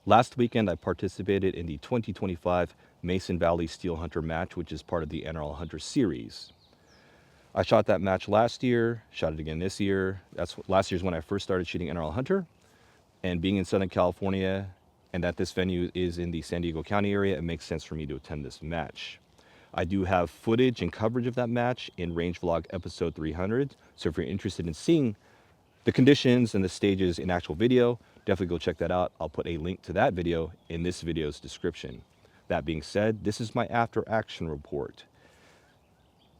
Last weekend, I participated in the 2025 Mason Valley Steel Hunter match, which is part of the NRL Hunter series. I shot that match last year, shot it again this year. Last year's when I first started shooting NRL Hunter. And being in Southern California and that this venue is in the San Diego County area, it makes sense for me to attend this match. I do have footage and coverage of that match in Range Vlog episode 300. So if you're interested in seeing the conditions and the stages in actual video, definitely go check that out. I'll put a link to that video in this video's description. That being said, this is my after action report.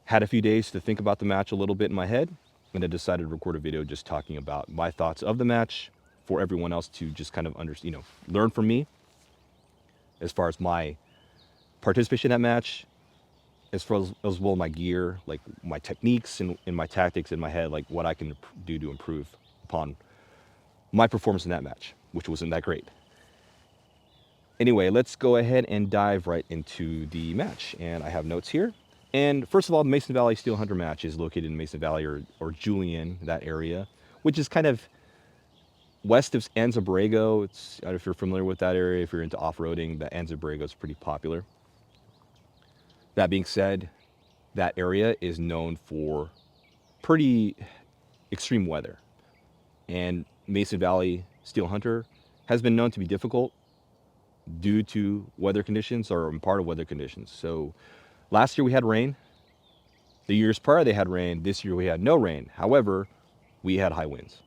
Had a few days to think about the match a little bit in my head, and then decided to record a video just talking about my thoughts of the match for everyone else to just kind of understand, learn from me as far as my participation in that match, as far as well my gear, like my techniques and my tactics in my head, like what I can do to improve upon my performance in that match, which wasn't that great. Anyway, let's go ahead and dive right into the match. And I have notes here. And first of all, the Mason Valley Steel Hunter match is located in Mason Valley or Julian, that area, which is kind of west of Anza Borrego. It's, if you're familiar with that area, if you're into off-roading, the Anza Borrego is pretty popular. That being said, that area is known for pretty extreme weather. And Mason Valley Steel Hunter has been known to be difficult due to weather conditions or part of weather conditions. So last year we had rain. The years prior they had rain. This year we had no rain. However, we had high winds.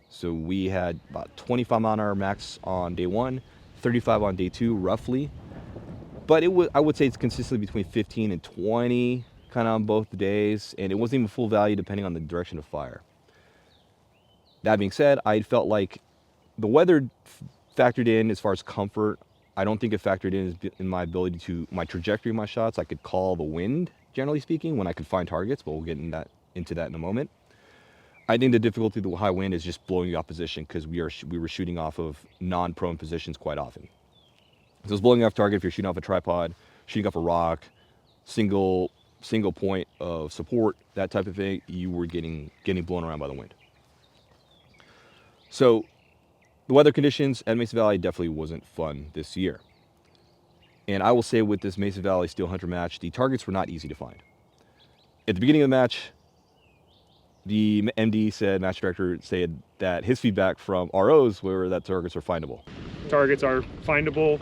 So we had about 25-mile-an-hour max on day 1, 35 on day 2, roughly. But I would say it's consistently between 15 and 20, kind of on both days. And it wasn't even full value depending on the direction of fire. That being said, I felt like the weather factored in as far as comfort. I don't think it factored in my ability to, my trajectory of my shots. I could call the wind, generally speaking, when I could find targets, but we'll get into that in a moment. I think the difficulty of the high wind is just blowing the opposition because we were shooting off of non-prone positions quite often. So it's blowing off target if you're shooting off a tripod, shooting off a rock, single point of support, that type of thing, you were getting blown around by the wind. So the weather conditions at Mesa Valley definitely wasn't fun this year. And I will say with this Mesa Valley Steel Hunter match, the targets were not easy to find. At the beginning of the match, the MD match director said that his feedback from ROs were that targets are findable. Targets are findable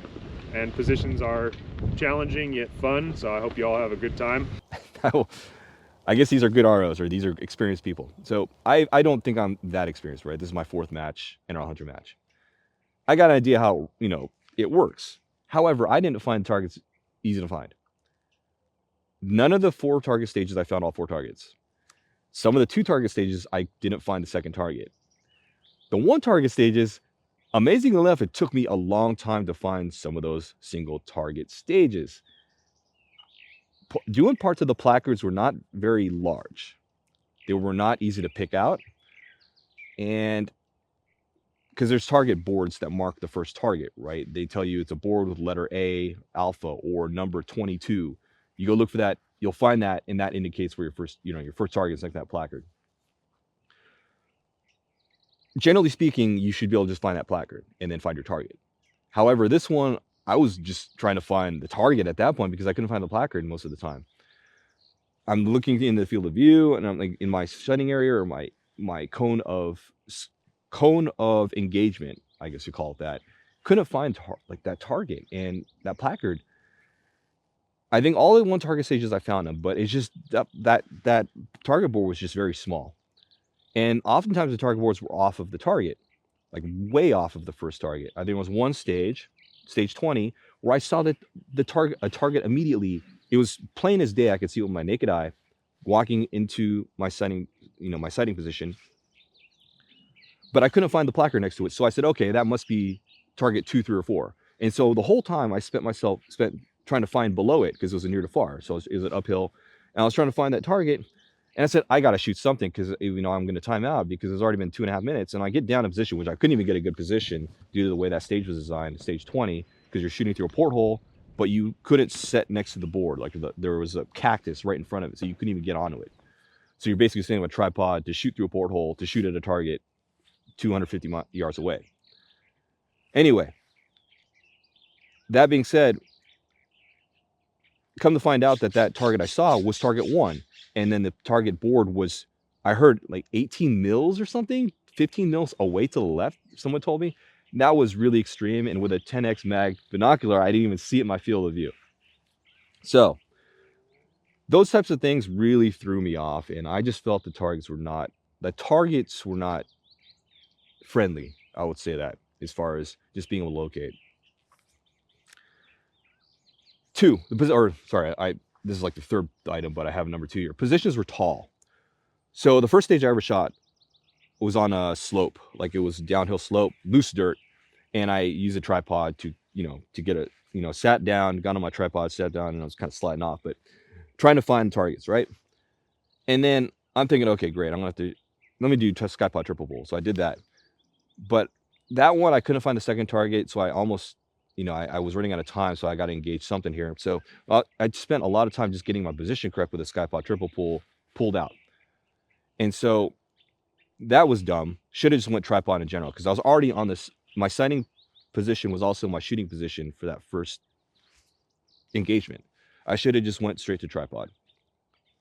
and positions are challenging yet fun, so I hope you all have a good time. I guess these are good ROs, or these are experienced people. So I don't think I'm that experienced, right? This is my 4th match, NRL Hunter match. I got an idea how, it works. However, I didn't find targets easy to find. None of the 4 target stages, I found all 4 targets. Some of the 2 target stages, I didn't find the second target. The 1 target stages, amazingly enough, it took me a long time to find some of those single target stages. Due in part to the placards were not very large. They were not easy to pick out. And because there's target boards that mark the first target, right? They tell you it's a board with letter A, alpha, or number 22. You go look for that, you'll find that, and that indicates where your first target is, like that placard. Generally speaking, you should be able to just find that placard and then find your target. However, this one, I was just trying to find the target at that point because I couldn't find the placard most of the time. I'm looking in the field of view, and I'm like in my shutting area or my cone of engagement, I guess you call it that. Couldn't find that target and that placard. I think all in 1 target stages I found them, but it's just that target board was just very small. And oftentimes the target boards were off of the target, like way off of the first target. I think it was 1 stage 20, where I saw that a target immediately. It was plain as day. I could see it with my naked eye, walking into my sighting position. But I couldn't find the placard next to it. So I said, okay, that must be target 2, 3, or 4. And so the whole time I spent trying to find below it because it was a near to far. So it was an uphill. And I was trying to find that target. And I said, I got to shoot something because, I'm going to time out because it's already been 2.5 minutes. And I get down in position, which I couldn't even get a good position due to the way that stage was designed, stage 20, because you're shooting through a porthole, but you couldn't set next to the board. Like there was a cactus right in front of it, so you couldn't even get onto it. So you're basically sitting with a tripod to shoot through a porthole to shoot at a target 250 yards away. Anyway, that being said, come to find out that that target I saw was target 1. And then the target board was, I heard like 18 mils or something, 15 mils away to the left, someone told me. That was really extreme. And with a 10x mag binocular, I didn't even see it in my field of view. So those types of things really threw me off. And I just felt the targets were not friendly. I would say that, as far as just being able to locate. This is like the third item, but I have number 2 here. Positions were tall. So the first stage I ever shot was on a slope, like it was a downhill slope, loose dirt, and I used a tripod to get a, sat down, got on my tripod, sat down, and I was kind of sliding off, but trying to find targets, right? And then I'm thinking, okay, great, I'm gonna have to, let me do skypod triple pull. So I did that, but that one I couldn't find the second target, so I almost, I was running out of time, so I got to engage something here. So I spent a lot of time just getting my position correct with a skypod triple pull pulled out, and so that was dumb. Should have just went tripod in general, because I was already on this. My sighting position was also my shooting position for that first engagement. I should have just went straight to tripod.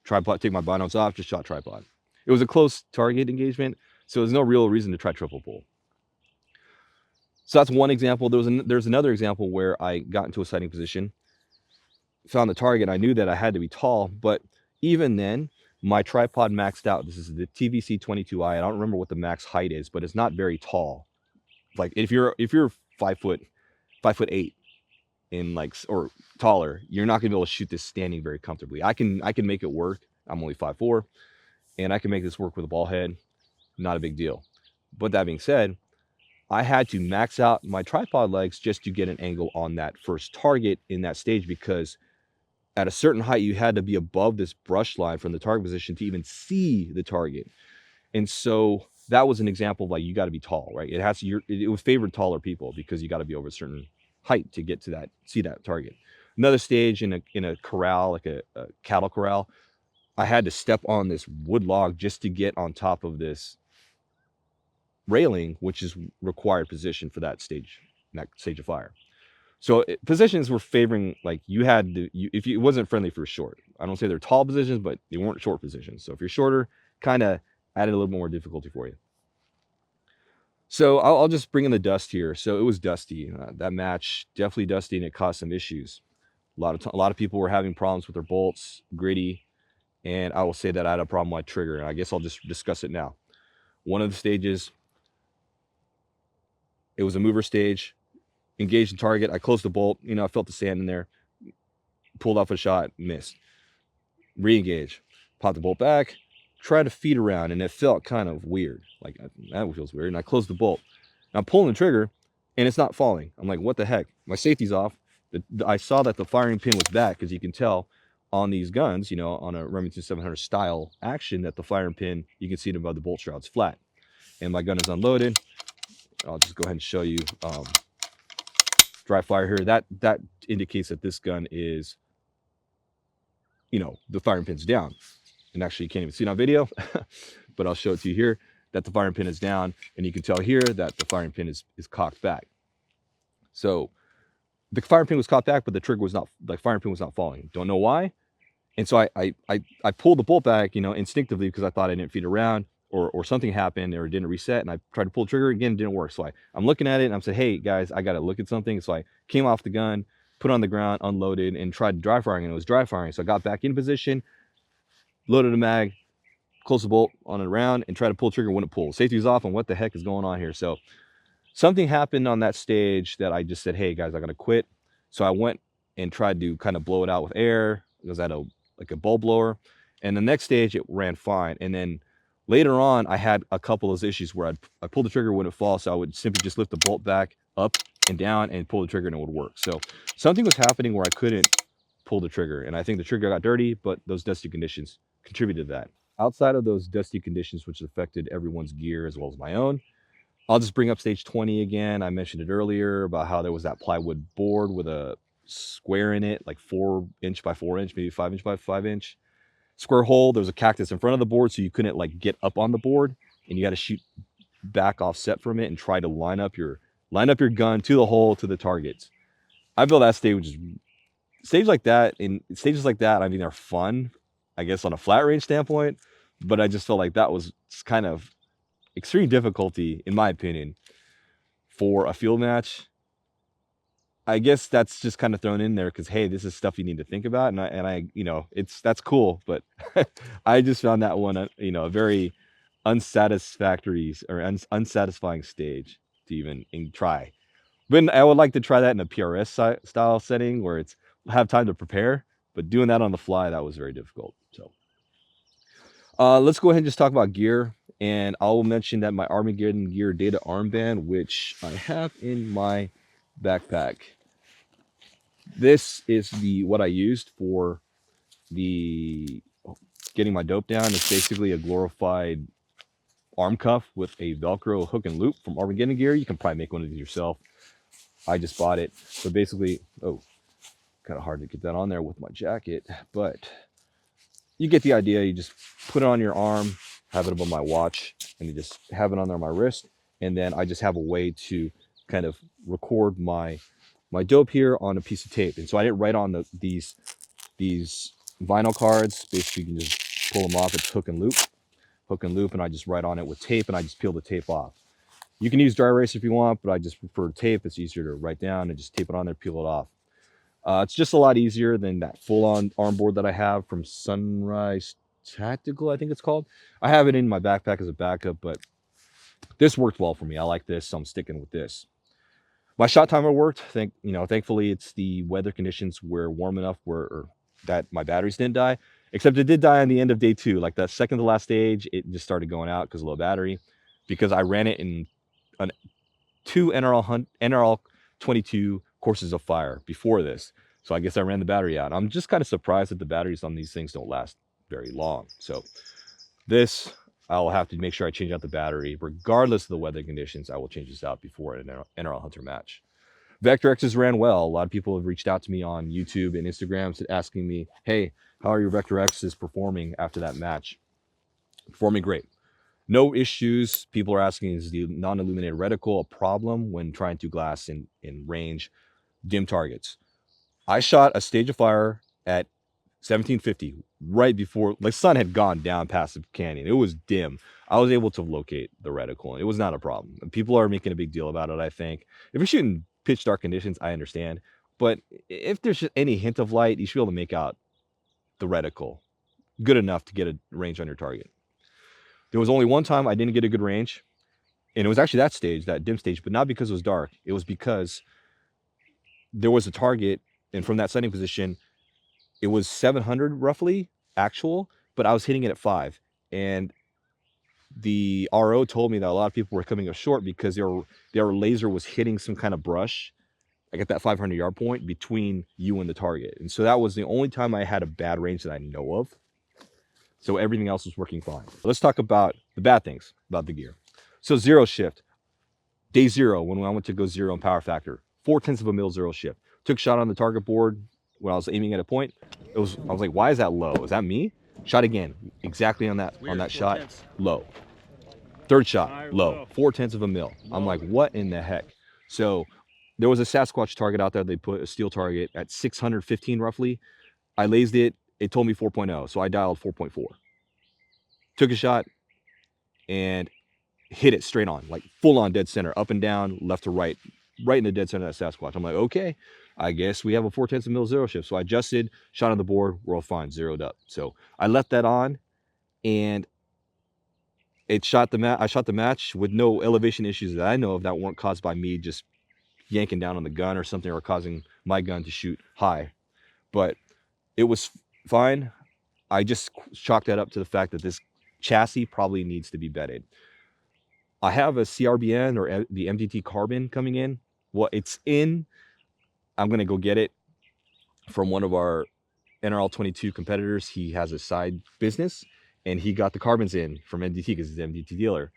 Tripod, take my binos off, just shot tripod. It was a close target engagement, so there's no real reason to try triple pull. So that's one example. There's another example where I got into a sighting position, found the target. I knew that I had to be tall, but even then, my tripod maxed out. This is the TVC 22i. I don't remember what the max height is, but it's not very tall. Like if you're 5'8" in like, or taller, you're not gonna be able to shoot this standing very comfortably. I can make it work. I'm only 5'4", and I can make this work with a ball head. Not a big deal. But that being said, I had to max out my tripod legs just to get an angle on that first target in that stage, because at a certain height, you had to be above this brush line from the target position to even see the target. And so that was an example of, like, you got to be tall, right? It was favored taller people, because you got to be over a certain height to get to that, see that target. Another stage in a corral, like a cattle corral, I had to step on this wood log just to get on top of this railing, which is required position for that stage of fire. So positions were favoring, like, you had to, it wasn't friendly if you're short. I don't say they're tall positions, but they weren't short positions. So if you're shorter, kind of added a little more difficulty for you. So I'll just bring in the dust here. So it was dusty. That match, definitely dusty, and it caused some issues. A lot of people were having problems with their bolts, gritty, and I will say that I had a problem with my trigger, and I guess I'll just discuss it now. One of the stages, it was a mover stage. Engaged the target. I closed the bolt. I felt the sand in there. Pulled off a shot. Missed. Re-engage. Popped the bolt back. Tried to feed around, and it felt kind of weird. Like, that feels weird. And I closed the bolt. And I'm pulling the trigger, and it's not falling. I'm like, what the heck? My safety's off. I saw that the firing pin was back, because you can tell on these guns, on a Remington 700 style action, that the firing pin, you can see it above the bolt shroud's flat. And my gun is unloaded. I'll just go ahead and show you. Dry fire here, that indicates that this gun is, the firing pin's down. And actually, you can't even see it on video, but I'll show it to you here, that the firing pin is down, and you can tell here that the firing pin is cocked back. So the firing pin was cocked back, but the trigger was not, like, firing pin was not falling. Don't know why. And so I pulled the bolt back, instinctively, because I thought I didn't feed around, or something happened, or it didn't reset, and I tried to pull the trigger again, it didn't work. So I'm looking at it, and I'm saying, hey guys, I gotta look at something. So I came off the gun, put it on the ground, unloaded, and tried dry firing, and it was dry firing. So I got back in position, loaded a mag, closed the bolt on it around, and tried to pull the trigger, wouldn't pull. Safety was off, and what the heck is going on here? So something happened on that stage that I just said, hey guys, I gotta quit. So I went and tried to kind of blow it out with air, because I had a bulb blower. And the next stage, it ran fine. And then later on, I had a couple of issues where I pulled the trigger, wouldn't fall, so I would simply just lift the bolt back, up and down, and pull the trigger, and it would work. So something was happening where I couldn't pull the trigger, and I think the trigger got dirty, but those dusty conditions contributed to that. Outside of those dusty conditions, which affected everyone's gear as well as my own, I'll just bring up stage 20 again. I mentioned it earlier about how there was that plywood board with a square in it, like 4" by 4", maybe 5" by 5" square hole. There was a cactus in front of the board, so you couldn't, like, get up on the board, and you got to shoot back offset from it and try to line up your gun to the hole, to the targets. I feel that stage like that, in stages like that, I mean, they're fun, I guess, on a flat range standpoint, but I just felt like that was kind of extreme difficulty, in my opinion, for a field match. I guess that's just kind of thrown in there because, hey, this is stuff you need to think about, and I, that's cool, but I just found that one, a very unsatisfactory or unsatisfying stage to even try. But I would like to try that in a PRS style setting where it's have time to prepare, but doing that on the fly, that was very difficult. So let's go ahead and just talk about gear. And I will mention that my Armageddon Gear Data Armband, which I have in my backpack. This is what I used for the getting my dope down. It's basically a glorified arm cuff with a Velcro hook and loop from Armageddon Gear. You can probably make one of these yourself. I just bought it. So basically, kind of hard to get that on there with my jacket, but you get the idea. You just put it on your arm, have it above my watch, and you just have it on there on my wrist. And then I just have a way to kind of record my dope here on a piece of tape. And so I didn't write on these vinyl cards. Basically, you can just pull them off. It's hook and loop, and I just write on it with tape, and I just peel the tape off. You can use dry erase if you want, but I just prefer tape. It's easier to write down and just tape it on there, peel it off. It's just a lot easier than that full-on arm board that I have from Sunrise Tactical, I think it's called. I have it in my backpack as a backup, but this worked well for me. I like this, so I'm sticking with this. My shot timer worked. Thankfully, it's the weather conditions were warm enough that my batteries didn't die. Except it did die on the end of day 2. Like the second to last stage, it just started going out because of low battery. Because I ran it in 2 NRL 22 courses of fire before this. So I guess I ran the battery out. I'm just kind of surprised that the batteries on these things don't last very long. So this, I'll have to make sure I change out the battery. Regardless of the weather conditions, I will change this out before an NRL Hunter match. Vector X's ran well. A lot of people have reached out to me on YouTube and Instagram asking me, hey, how are your Vector X's performing after that match? Performing great. No issues. People are asking, is the non-illuminated reticle a problem when trying to glass in range dim targets? I shot a stage of fire at 1750 right before the sun had gone down past the canyon. It was dim. I was able to locate the reticle, and it was not a problem. People are making a big deal about it, I think. If you're shooting pitch dark conditions, I understand. But if there's just any hint of light, you should be able to make out the reticle good enough to get a range on your target. There was only one time I didn't get a good range, and it was actually that dim stage, but not because it was dark. It was because there was a target, and from that setting position, it was 700 roughly actual, but I was hitting it at 5. And the RO told me that a lot of people were coming up short because their laser was hitting some kind of brush, like at that 500 yard point between you and the target. And so that was the only time I had a bad range that I know of. So everything else was working fine. Let's talk about the bad things about the gear. So zero shift. Day 0, when I went to go 0 in power factor, 0.4 of a mil zero shift. Took a shot on the target board when I was aiming at a point. I was like, why is that low? Is that me? Shot again, exactly on that shot, low. Third shot, low. 0.4 of a mil. I'm like, what in the heck? So there was a Sasquatch target out there. They put a steel target at 615 roughly. I lased it. It told me 4.0, so I dialed 4.4. Took a shot and hit it straight on, like full on dead center, up and down, left to right in the dead center of that Sasquatch. I'm like, okay, I guess we have a 0.4 of a mil zero shift. So I adjusted, shot on the board, we're all fine, zeroed up. So I left that on, and I shot the match with no elevation issues that I know of that weren't caused by me just yanking down on the gun or something, or causing my gun to shoot high. But it was fine. I just chalked that up to the fact that this chassis probably needs to be bedded. I have a CRBN or the MDT carbon coming in. Well, it's in. I'm going to go get it from one of our NRL 22 competitors. He has a side business, and he got the carbons in from MDT because he's an MDT dealer.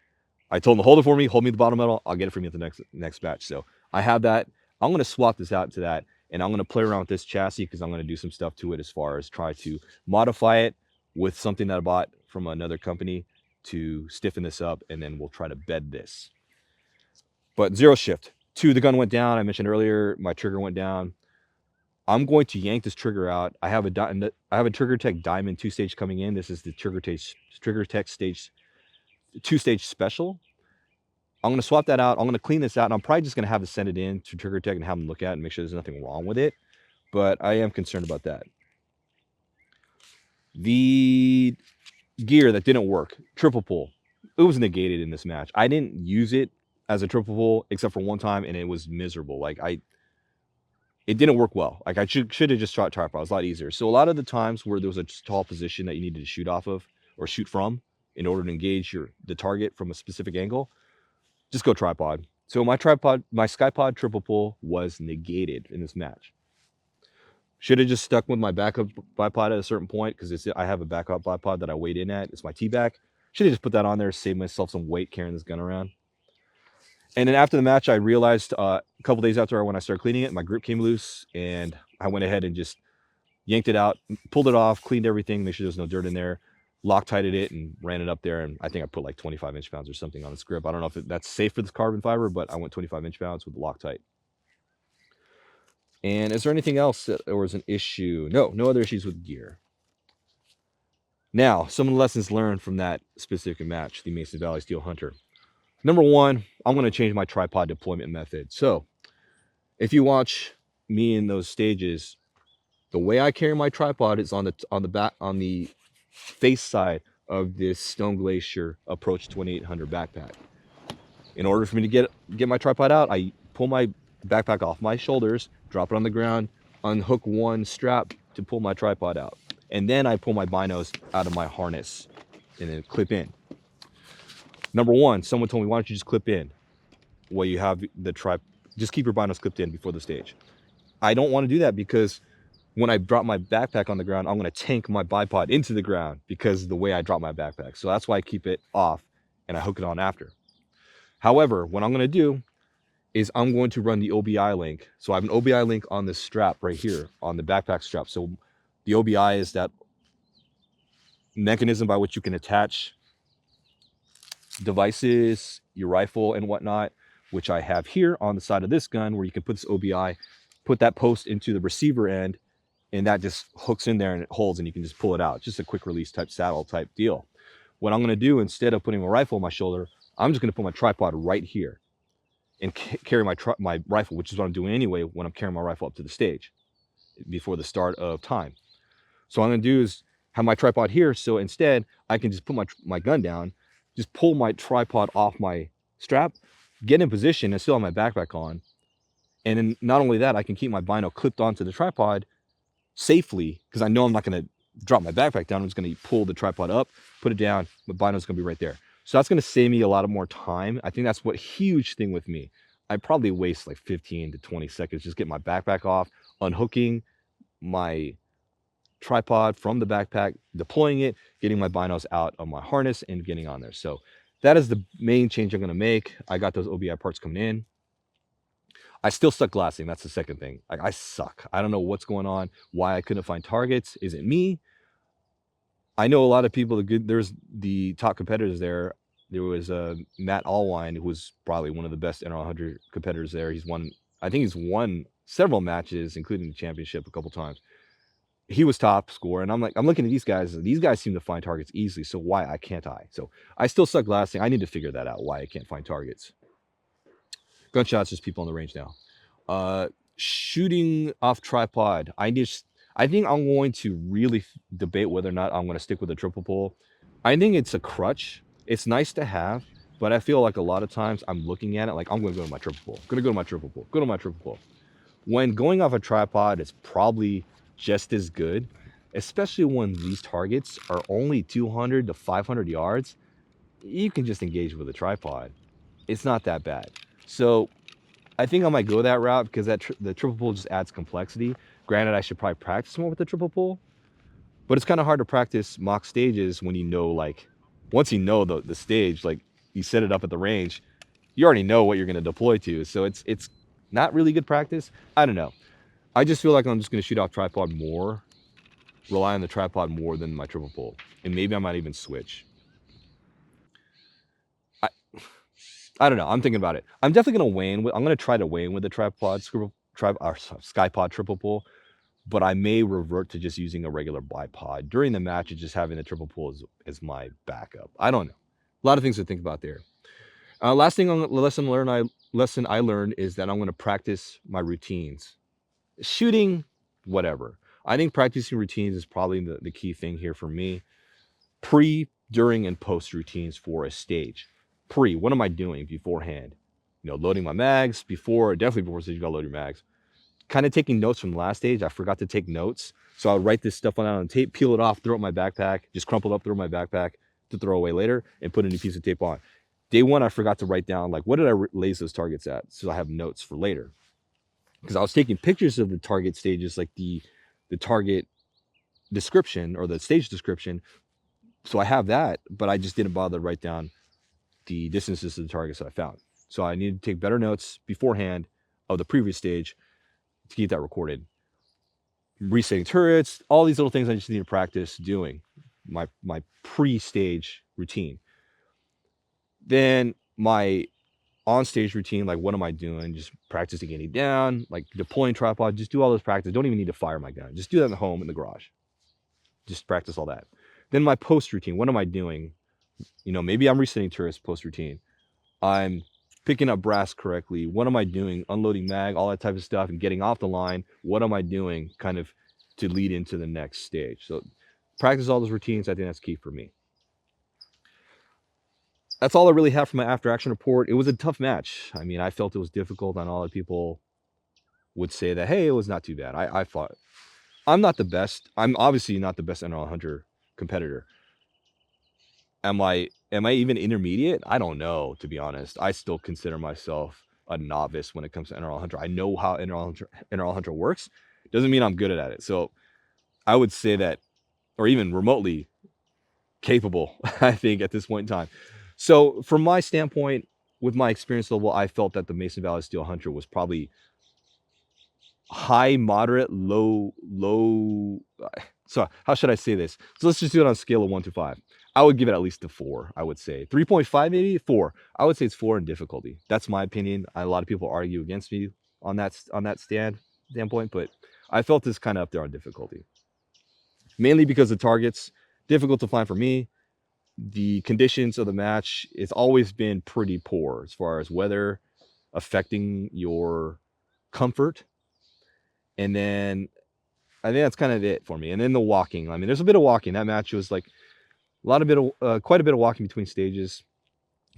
I told him to hold it for me, hold me the bottom metal. I'll get it from you at the next batch. So I have that. I'm going to swap this out to that, and I'm going to play around with this chassis because I'm going to do some stuff to it as far as try to modify it with something that I bought from another company to stiffen this up, and then we'll try to bed this. But zero shift. 2, the gun went down. I mentioned earlier, my trigger went down. I'm going to yank this trigger out. I have a Trigger Tech Diamond 2-stage coming in. This is the Trigger Tech stage 2-stage special. I'm going to swap that out. I'm going to clean this out, and I'm probably just going to have to send it in to Trigger Tech and have them look at it and make sure there's nothing wrong with it. But I am concerned about that. The gear that didn't work, triple pull, it was negated in this match. I didn't use it as a triple pull except for one time, and it was miserable. Like it didn't work well. Like I should have just shot tripod. It was a lot easier. So a lot of the times where there was a tall position that you needed to shoot off of or shoot from in order to engage the target from a specific angle, just go tripod. So my Skypod triple pull was negated in this match. Should have just stuck with my backup bipod at a certain point because I have a backup bipod that I weighed in at. It's my T-back. Should have just put that on there, save myself some weight carrying this gun around. And then after the match, I realized a couple days after when I started cleaning it, my grip came loose, and I went ahead and just yanked it out, pulled it off, cleaned everything, made sure there's no dirt in there, Loctited it, and ran it up there. And I think I put like 25 inch-pounds or something on this grip. I don't know if that's safe for this carbon fiber, but I went 25 inch-pounds with the Loctite. And is there anything else that was an issue? No other issues with gear. Now, some of the lessons learned from that specific match, the Mason Valley Steel Hunter. Number one, I'm going to change my tripod deployment method. So if you watch me in those stages, the way I carry my tripod is on the face side of this Stone Glacier Approach 2800 backpack. In order for me to get my tripod out, I pull my backpack off my shoulders, drop it on the ground, unhook one strap to pull my tripod out. And then I pull my binos out of my harness and then clip in. Number one, someone told me, why don't you just clip in while you have the just keep your binos clipped in before the stage. I don't want to do that because when I drop my backpack on the ground, I'm going to tank my bipod into the ground because of the way I drop my backpack. So that's why I keep it off and I hook it on after. However, what I'm going to do is I'm going to run the OBI link. So I have an OBI link on this strap right here on the backpack strap. So the OBI is that mechanism by which you can attach devices, your rifle and whatnot, which I have here on the side of this gun, where you can put this OBI, put that post into the receiver end, and that just hooks in there and it holds and you can just pull it out. Just a quick release type saddle type deal. What I'm going to do, instead of putting my rifle on my shoulder, I'm just going to put my tripod right here and carry my rifle, which is what I'm doing anyway when I'm carrying my rifle up to the stage before the start of time. So what I'm going to do is have my tripod here, so instead I can just put my gun down, just pull my tripod off my strap, get in position and still have my backpack on. And then not only that, I can keep my bino clipped onto the tripod safely because I know I'm not going to drop my backpack down. I'm just going to pull the tripod up, put it down, my bino's going to be right there. So that's going to save me a lot of more time. I think that's what huge thing with me. I probably waste like 15 to 20 seconds just getting my backpack off, unhooking my tripod from the backpack, deploying it, getting my binos out of my harness and getting on there. So that is the main change I'm going to make. I got those OBI parts coming in. I still suck glassing. That's the second thing. I suck. I don't know what's going on, why I couldn't find targets. Is it me? I know a lot of people, there's the top competitors there. There was Matt Allwine, who was probably one of the best NRL Hunter competitors there. I think he's won several matches, including the championship a couple times. He was top scorer, and I'm looking at these guys. These guys seem to find targets easily, so why can't I? So I still suck glassing. I need to figure that out, why I can't find targets. Gunshots, just people on the range now. Shooting off tripod. I think I'm going to really debate whether or not I'm going to stick with a triple pull. I think it's a crutch. It's nice to have, but I feel like a lot of times I'm looking at it like I'm going to go to my triple pull. Go to my triple pull. Go to my triple pull. When going off a tripod, it's probably just as good, especially when these targets are only 200 to 500 yards. You can just engage with a tripod. It's not that bad. So I think I might go that route because the triple pull just adds complexity. Granted, I should probably practice more with the triple pull, but it's kind of hard to practice mock stages when you know, like, once you know the stage, like you set it up at the range, you already know what you're going to deploy to. So it's not really good practice. I don't know. I just feel like I'm just going to shoot off tripod more, rely on the tripod more than my triple pull, and maybe I might even switch. I don't know. I'm thinking about it. I'm definitely going to weigh in with. I'm going to try to weigh in with the Skypod triple pull. but I may revert to just using a regular bipod during the match and just having the triple pull as my backup. I don't know. A lot of things to think about there. Last thing on the lesson I learned is that I'm going to practice my routines. Shooting, whatever. I think practicing routines is probably the key thing here for me. Pre, during, and post routines for a stage. Pre, what am I doing beforehand? Loading my mags definitely before stage, you gotta load your mags. Kind of taking notes from the last stage. I forgot to take notes. So I'll write this stuff on tape, peel it off, throw it in my backpack, just crumple it up, throw it in my backpack to throw away later, and put a new piece of tape on. Day one, I forgot to write down, what did I lace those targets at? So I have notes for later. Because I was taking pictures of the target stages, like the target description or the stage description. So I have that, but I just didn't bother to write down the distances of the targets that I found. So I needed to take better notes beforehand of the previous stage to keep that recorded. Resetting turrets, all these little things I just need to practice doing. My pre-stage routine. Then my on-stage routine, what am I doing? Just practicing getting down, deploying tripod, just do all those practice. Don't even need to fire my gun. Just do that at home in the garage. Just practice all that. Then my post routine, what am I doing? Maybe I'm resetting turrets post routine. I'm picking up brass correctly. What am I doing? Unloading mag, all that type of stuff, and getting off the line. What am I doing kind of to lead into the next stage? So practice all those routines. I think that's key for me. That's all I really have for my after action report. It was a tough match. I mean, I felt it was difficult. I know a lot of people would say that, hey, it was not too bad. I thought I'm not the best. I'm obviously not the best NRL Hunter competitor. Am I even intermediate? I don't know, to be honest. I still consider myself a novice when it comes to NRL Hunter. I know how NRL Hunter works. Doesn't mean I'm good at it. So I would say that, or even remotely capable, I think, at this point in time. So from my standpoint, with my experience level, I felt that the Mason Valley Steel Hunter was probably high, moderate, low. So how should I say this? So let's just do it on a scale of 1 to 5. I would give it at least a 4, I would say. 3.5 maybe? 4. I would say it's 4 in difficulty. That's my opinion. A lot of people argue against me on that standpoint, but I felt this kind of up there on difficulty. Mainly because the targets, difficult to find for me. The conditions of the match, it's always been pretty poor as far as weather affecting your comfort. And then I think that's kind of it for me. And then the walking. I mean, there's a bit of walking. That match was quite a bit of walking between stages,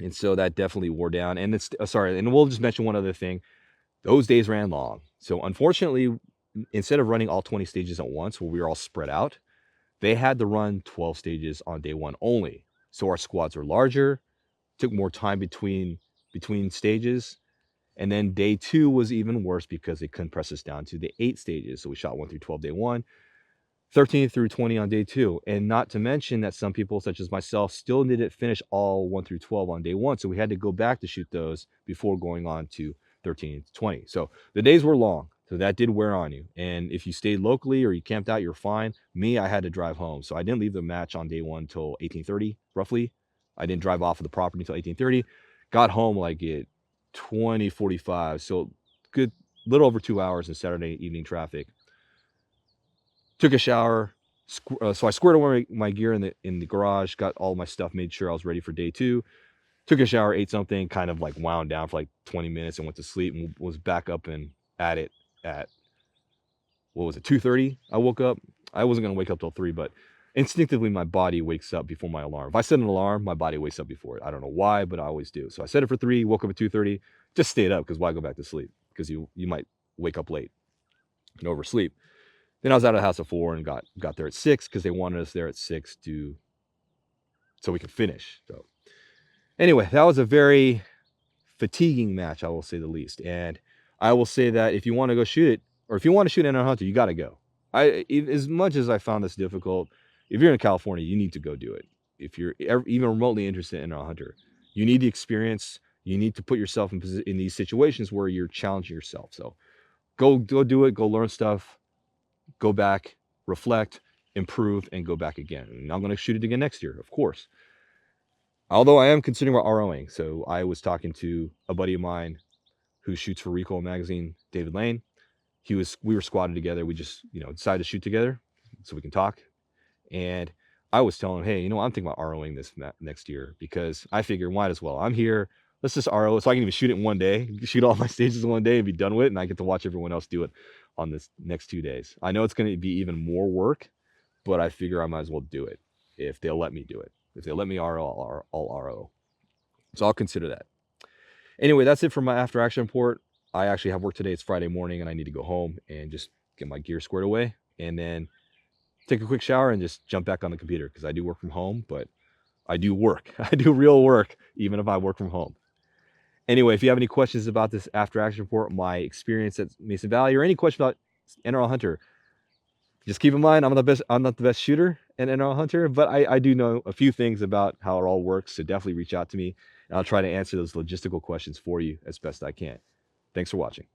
and so that definitely wore down. And it's and we'll just mention one other thing. Those days ran long. So unfortunately, instead of running all 20 stages at once, where we were all spread out, they had to run 12 stages on day one only. So our squads were larger, took more time between stages. And then day 2 was even worse because they couldn't press us down to the 8 stages. So we shot 1 through 12 day 1, 13 through 20 on day 2. And not to mention that some people, such as myself, still didn't finish all 1 through 12 on day 1. So we had to go back to shoot those before going on to 13 to 20. So the days were long. So that did wear on you. And if you stayed locally or you camped out, you're fine. Me, I had to drive home. So I didn't leave the match on day 1 until 18:30, roughly. I didn't drive off of the property until 18:30. Got home at 20:45. So good, little over 2 hours in Saturday evening traffic. Took a shower. So I squared away my gear in the garage, got all my stuff, made sure I was ready for day 2. Took a shower, ate something, kind of wound down for 20 minutes and went to sleep, and was back up and at it at, 2:30. I woke up. I wasn't going to wake up till 3, but instinctively my body wakes up before my alarm. If I set an alarm, my body wakes up before it. I don't know why, but I always do. So I set it for 3, woke up at 2:30, just stayed up because why go back to sleep? Because you might wake up late and oversleep. Then I was out of the house at 4 and got there at 6 because they wanted us there at 6 so we could finish. So anyway, that was a very fatiguing match, I will say the least. And I will say that if you want to go shoot it, or if you want to shoot NRL Hunter, you got to go. As much as I found this difficult, if you're in California, you need to go do it. If you're even remotely interested in NRL Hunter, you need the experience. You need to put yourself in these situations where you're challenging yourself. So go do it. Go learn stuff. Go back, reflect, improve, and go back again. And I'm going to shoot it again next year, of course. Although I am considering ROing. So I was talking to a buddy of mine who shoots for Recoil Magazine, David Lane. we were squatted together. We just, decided to shoot together so we can talk. And I was telling him, hey, I'm thinking about ROing this next year because I figure might as well. I'm here. Let's just RO so I can even shoot it in one day, shoot all my stages in one day and be done with it. And I get to watch everyone else do it on this next 2 days. I know it's going to be even more work, but I figure I might as well do it if they'll let me do it. If they let me RO, I'll RO. So I'll consider that. Anyway, that's it for my after action report. I actually have work today. It's Friday morning and I need to go home and just get my gear squared away and then take a quick shower and just jump back on the computer because I do work from home, but I do work. I do real work even if I work from home. Anyway, if you have any questions about this after action report, my experience at Mason Valley, or any question about NRL Hunter, just keep in mind I'm not the best shooter in NRL Hunter, but I do know a few things about how it all works. So definitely reach out to me and I'll try to answer those logistical questions for you as best I can. Thanks for watching.